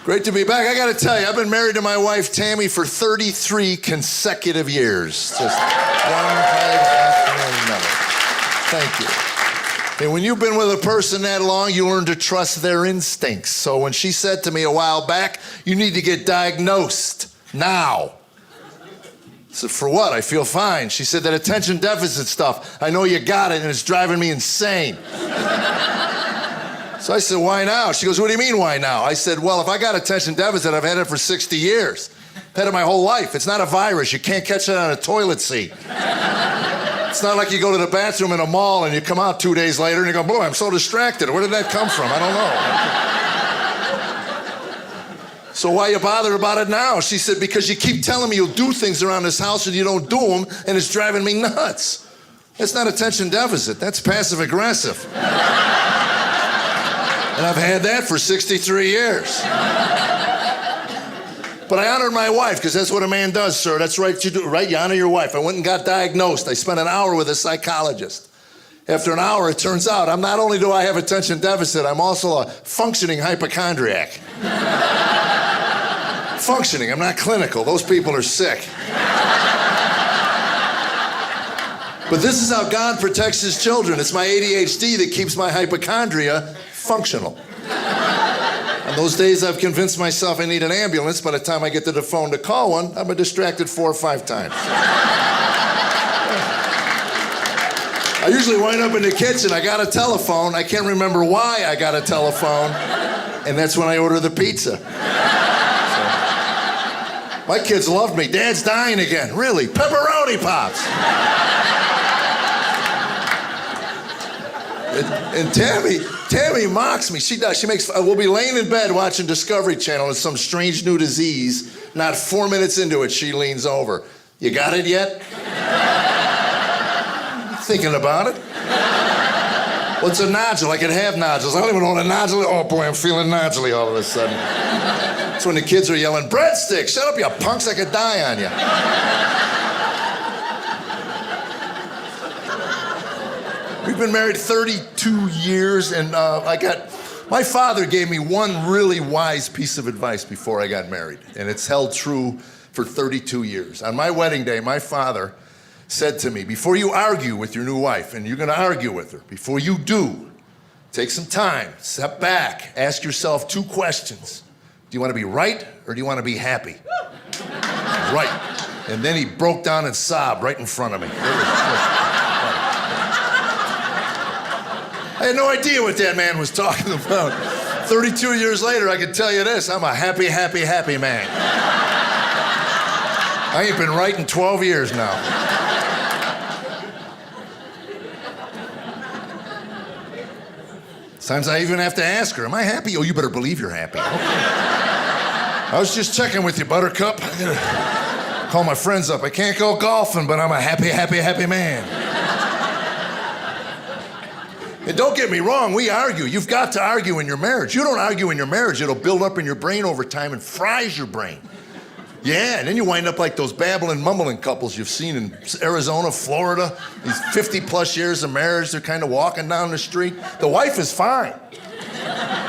Great to be back. I got to tell you, I've been married to my wife, Tammy, for 33 consecutive years. Just one after another. Thank you. And when you've been with a person that long, you learn to trust their instincts. So when she said to me a while back, you need to get diagnosed now. I said, for what? I feel fine. She said, that attention deficit stuff. I know you got it, and it's driving me insane. So I said, why now? She goes, what do you mean, why now? I said, well, if I got attention deficit, I've had it for 60 years. I've had it my whole life. It's not a virus. You can't catch it on a toilet seat. It's not like you go to the bathroom in a mall and you come out 2 days later and you go, boy, I'm so distracted. Where did that come from? I don't know. So why are you bothered about it now? She said, because you keep telling me you'll do things around this house and you don't do them, and it's driving me nuts. That's not attention deficit. That's passive aggressive. And I've had that for 63 years. But I honored my wife, because that's what a man does, sir. That's right, you do, right? You honor your wife. I went and got diagnosed. I spent an hour with a psychologist. After an hour, it turns out, not only do I have attention deficit, I'm also a functioning hypochondriac. Functioning, I'm not clinical. Those people are sick. But this is how God protects his children. It's my ADHD that keeps my hypochondria functional. On those days I've convinced myself I need an ambulance. By the time I get to the phone to call one, I've been distracted 4 or 5 times. I usually wind up in the kitchen. I got a telephone. I can't remember why I got a telephone. And that's when I order the pizza. So, my kids love me. Dad's dying again. Really? Pepperoni pops. And Tammy mocks me. She does. She makes. We'll be laying in bed watching Discovery Channel and some strange new disease. Not 4 minutes into it, she leans over. You got it yet? Thinking about it. What's a nodule? I could have nodules. I don't even know what a nodule is. Oh boy, I'm feeling noduley all of a sudden. That's when the kids are yelling, breadsticks, shut up, you punks, I could die on you. We've been married 32 years, and my father gave me one really wise piece of advice before I got married, and it's held true for 32 years. On my wedding day, my father said to me, before you argue with your new wife, and you're gonna argue with her, before you do, take some time, step back, ask yourself 2 questions. Do you wanna be right, or do you wanna be happy? Right. And then he broke down and sobbed right in front of me. I had no idea what that man was talking about. 32 years later, I can tell you this, I'm a happy, happy, happy man. I ain't been right in 12 years now. Sometimes I even have to ask her, am I happy? Oh, you better believe you're happy. Okay. I was just checking with you, Buttercup. I gotta call my friends up. I can't go golfing, but I'm a happy, happy, happy man. And don't get me wrong, we argue. You've got to argue in your marriage. You don't argue in your marriage, it'll build up in your brain over time and fries your brain. Yeah, and then you wind up like those babbling, mumbling couples you've seen in Arizona, Florida. These 50-plus years of marriage, they're kind of walking down the street. The wife is fine.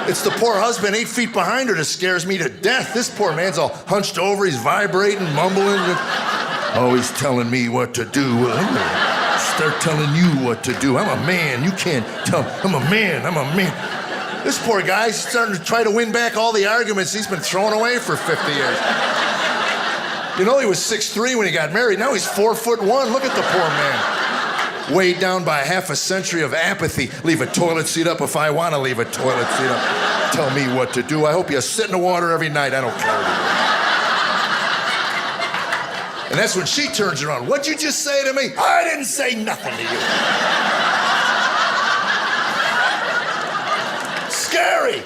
It's the poor husband 8 feet behind her that scares me to death. This poor man's all hunched over, he's vibrating, mumbling. Always telling me what to do. Start telling you what to do. I'm a man. You can't tell. I'm a man. This poor guy's starting to try to win back all the arguments he's been throwing away for 50 years. You know, he was 6'3" when he got married. Now he's 4'1". Look at the poor man. Weighed down by half a century of apathy. Leave a toilet seat up if I want to leave a toilet seat up. Tell me what to do. I hope you sit in the water every night. I don't care. And that's when she turns around. What'd you just say to me? I didn't say nothing to you. Scary.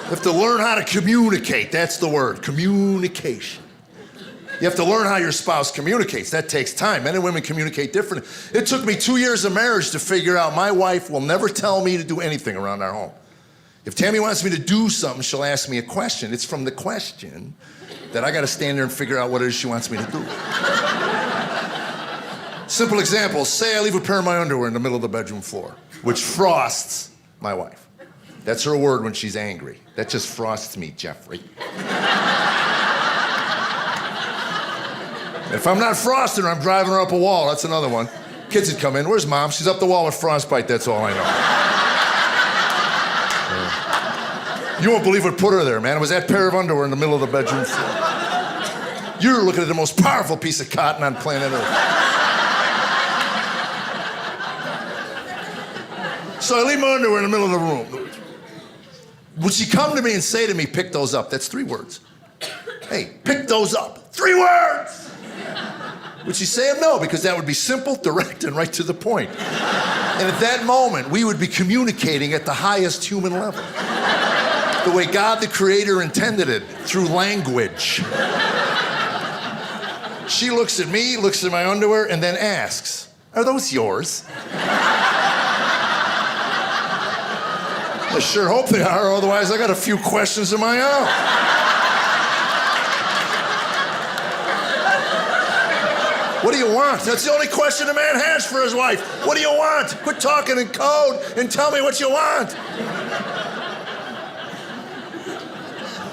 You have to learn how to communicate. That's the word, communication. You have to learn how your spouse communicates. That takes time. Men and women communicate differently. It took me 2 years of marriage to figure out my wife will never tell me to do anything around our home. If Tammy wants me to do something, she'll ask me a question. It's from the question that I got to stand there and figure out what it is she wants me to do. Simple example, say I leave a pair of my underwear in the middle of the bedroom floor. which frosts my wife. That's her word when she's angry. That just frosts me, Jeffrey. If I'm not frosting her, I'm driving her up a wall. That's another one. Kids would come in. Where's Mom? She's up the wall with frostbite. That's all I know. You won't believe what put her there, man. It was that pair of underwear in the middle of the bedroom floor. You're looking at the most powerful piece of cotton on planet Earth. So I leave my underwear in the middle of the room. Would she come to me and say to me, pick those up? That's 3 words. Hey, pick those up. 3 words! Would she say them? No, because that would be simple, direct, and right to the point. And at that moment, we would be communicating at the highest human level. The way God the Creator intended it, through language. She looks at me, looks at my underwear, and then asks, are those yours? I sure hope they are, otherwise I got a few questions of my own. What do you want? That's the only question a man has for his wife. What do you want? Quit talking in code and tell me what you want.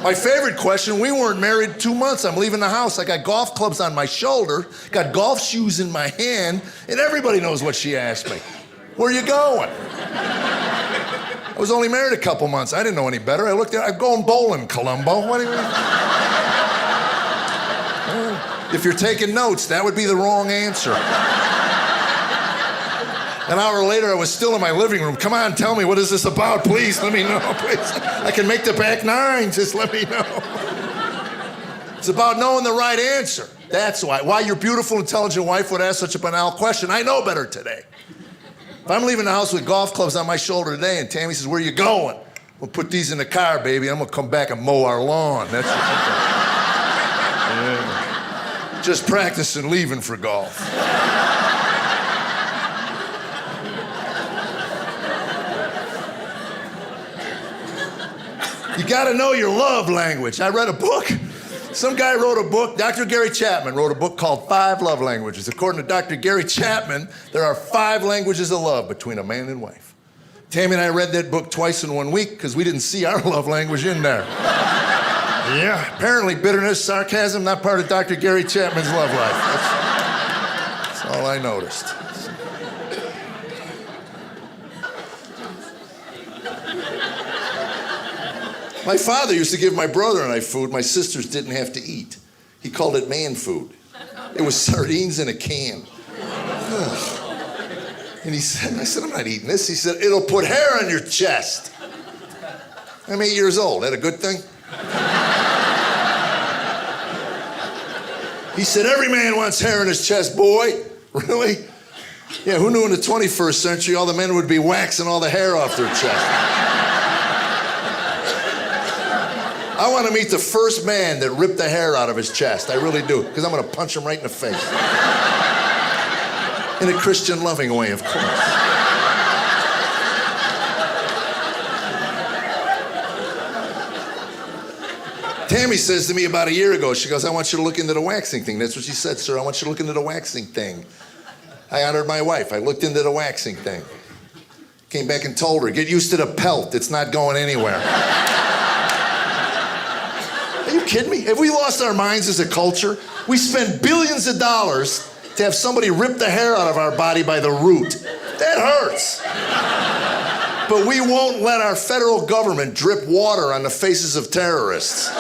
My favorite question, we weren't married 2 months. I'm leaving the house. I got golf clubs on my shoulder, got golf shoes in my hand, and everybody knows what she asked me. Where are you going? I was only married a couple months. I didn't know any better. I looked at I'm going bowling, Columbo. What do you mean? If you're taking notes, that would be the wrong answer. An hour later, I was still in my living room. Come on, tell me, what is this about? Please, let me know, please. I can make the back 9, just let me know. It's about knowing the right answer. That's why your beautiful, intelligent wife would ask such a banal question. I know better today. If I'm leaving the house with golf clubs on my shoulder today and Tammy says, where are you going? We'll put these in the car, baby. I'm gonna come back and mow our lawn. That's what yeah. Just practicing leaving for golf. You gotta know your love language. I read a book. Some guy wrote a book, Dr. Gary Chapman wrote a book called 5 Love Languages. According to Dr. Gary Chapman, there are 5 languages of love between a man and wife. Tammy and I read that book twice in 1 week because we didn't see our love language in there. Yeah, apparently bitterness, sarcasm, not part of Dr. Gary Chapman's love life. That's all I noticed. My father used to give my brother and I food my sisters didn't have to eat. He called it man food. It was sardines in a can. Ugh. And I said, I'm not eating this. He said, it'll put hair on your chest. I'm 8 years old. That a good thing? He said, every man wants hair in his chest, boy. Really? Yeah, who knew in the 21st century all the men would be waxing all the hair off their chest? I want to meet the first man that ripped the hair out of his chest. I really do, because I'm going to punch him right in the face. In a Christian loving way, of course. Tammy says to me about a year ago, she goes, I want you to look into the waxing thing. That's what she said, sir. I want you to look into the waxing thing. I honored my wife. I looked into the waxing thing. Came back and told her, get used to the pelt. It's not going anywhere. Are you kidding me? Have we lost our minds as a culture? We spend billions of dollars to have somebody rip the hair out of our body by the root. That hurts. But we won't let our federal government drip water on the faces of terrorists. You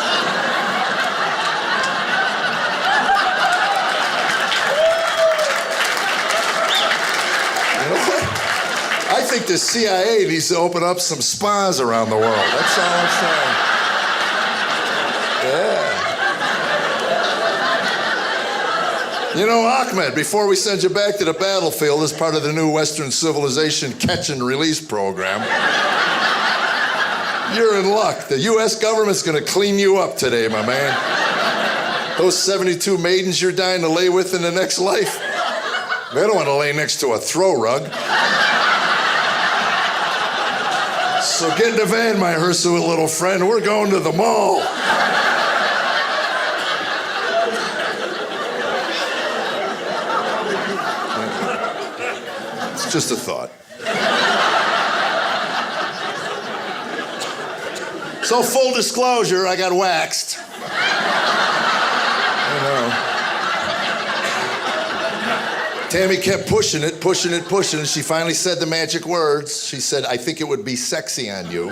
know what? I think the CIA needs to open up some spas around the world. That's all I'm saying. Yeah. You know, Ahmed, before we send you back to the battlefield as part of the new Western civilization catch and release program, you're in luck. The U.S. government's gonna clean you up today, my man. Those 72 maidens you're dying to lay with in the next life, they don't want to lay next to a throw rug. So get in the van, my hirsute little friend. We're going to the mall. It's just a thought. So full disclosure, I got waxed. I know. Tammy kept pushing it, and she finally said the magic words. She said, I think it would be sexy on you.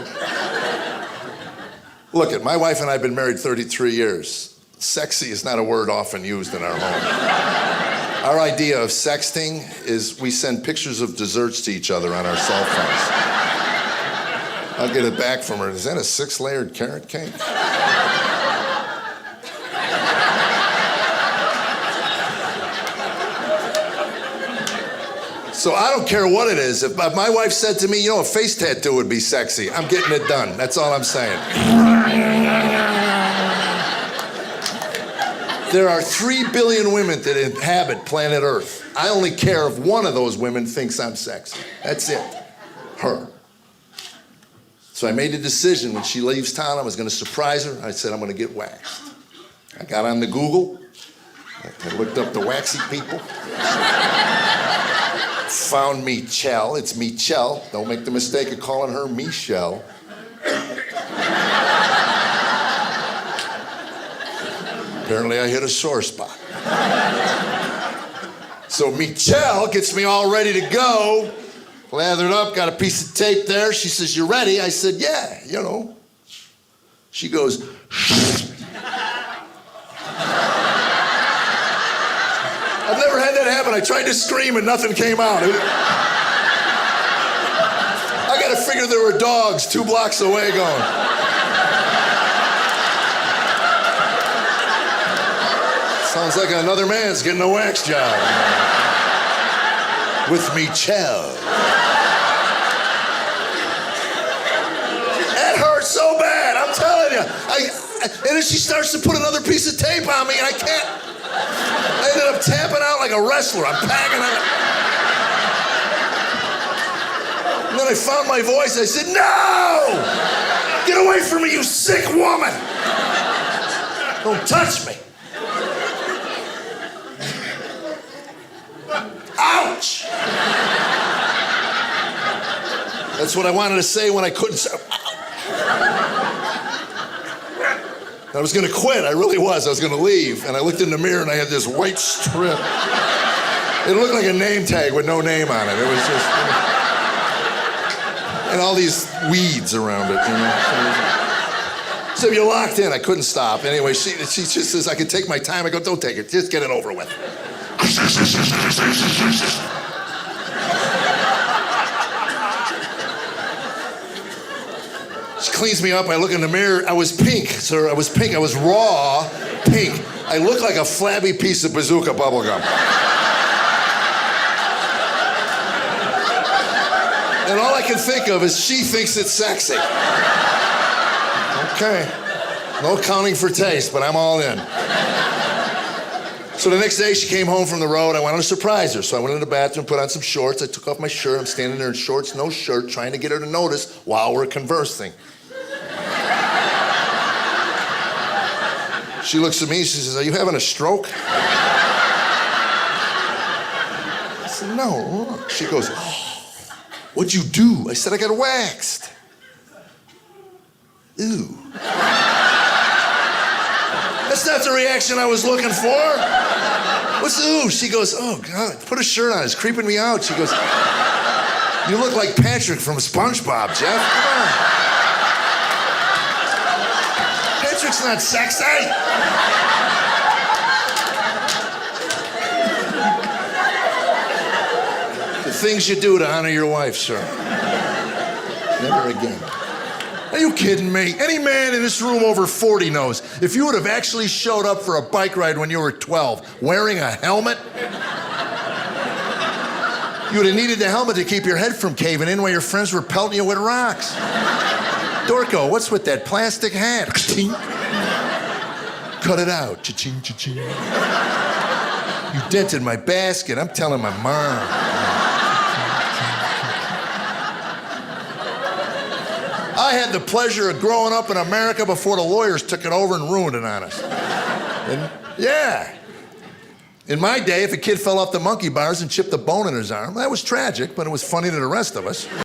Look, my wife and I have been married 33 years. Sexy is not a word often used in our home. Our idea of sexting is we send pictures of desserts to each other on our cell phones. I'll get it back from her. Is that a 6-layered carrot cake? So I don't care what it is. If my wife said to me, you know, a face tattoo would be sexy, I'm getting it done. That's all I'm saying. There are 3 billion women that inhabit planet Earth. I only care if one of those women thinks I'm sexy. That's it. Her. So I made a decision when she leaves town, I was going to surprise her. I said, I'm going to get waxed. I got on the Google. I looked up the waxy people. Found Michelle. It's Michelle. Don't make the mistake of calling her Michelle. Apparently I hit a sore spot. So Michelle gets me all ready to go. Lathered up, got a piece of tape there. She says, you ready? I said, yeah, you know. She goes, I've never had that happen. I tried to scream and nothing came out. I got to figure there were dogs 2 blocks away going. Sounds like another man's getting a wax job. With Michelle. That hurt so bad, I'm telling you. And then she starts to put another piece of tape on me and I can't. I ended up tapping out like a wrestler. I'm packing out. And then I found my voice. I said, no! Get away from me, you sick woman! Don't touch me. Ouch! That's what I wanted to say when I couldn't say. I was going to quit. I really was. I was going to leave. And I looked in the mirror and I had this white strip. It looked like a name tag with no name on it. It was just, and all these weeds around it, you know. So you're locked in. I couldn't stop. Anyway, she just says, I can take my time. I go, don't take it. Just get it over with. She cleans me up. I look in the mirror. I was pink, sir. I was pink. I was raw pink. I look like a flabby piece of bazooka bubblegum. And all I can think of is she thinks it's sexy. Okay. No accounting for taste, but I'm all in. So the next day she came home from the road. I wanted to surprise her. So I went into the bathroom, put on some shorts. I took off my shirt. I'm standing there in shorts, no shirt, trying to get her to notice while we're conversing. She looks at me, she says, are you having a stroke? I said, no. She goes, oh, what'd you do? I said, I got waxed. Ew. That's not the reaction I was looking for. What's ooh? She goes, oh God, put a shirt on, it's creeping me out. She goes, you look like Patrick from SpongeBob, Jeff, come on. Patrick's not sexy. The things you do to honor your wife, sir. Never again. Are you kidding me? Any man in this room over 40 knows if you would have actually showed up for a bike ride when you were 12 wearing a helmet, you would have needed the helmet to keep your head from caving in while your friends were pelting you with rocks. Dorco, what's with that plastic hat? Cut it out. Cha-ching, cha-ching. You dented my basket. I'm telling my mom. I had the pleasure of growing up in America before the lawyers took it over and ruined it on us. And, yeah. In my day, if a kid fell off the monkey bars and chipped a bone in his arm, that was tragic, but it was funny to the rest of us.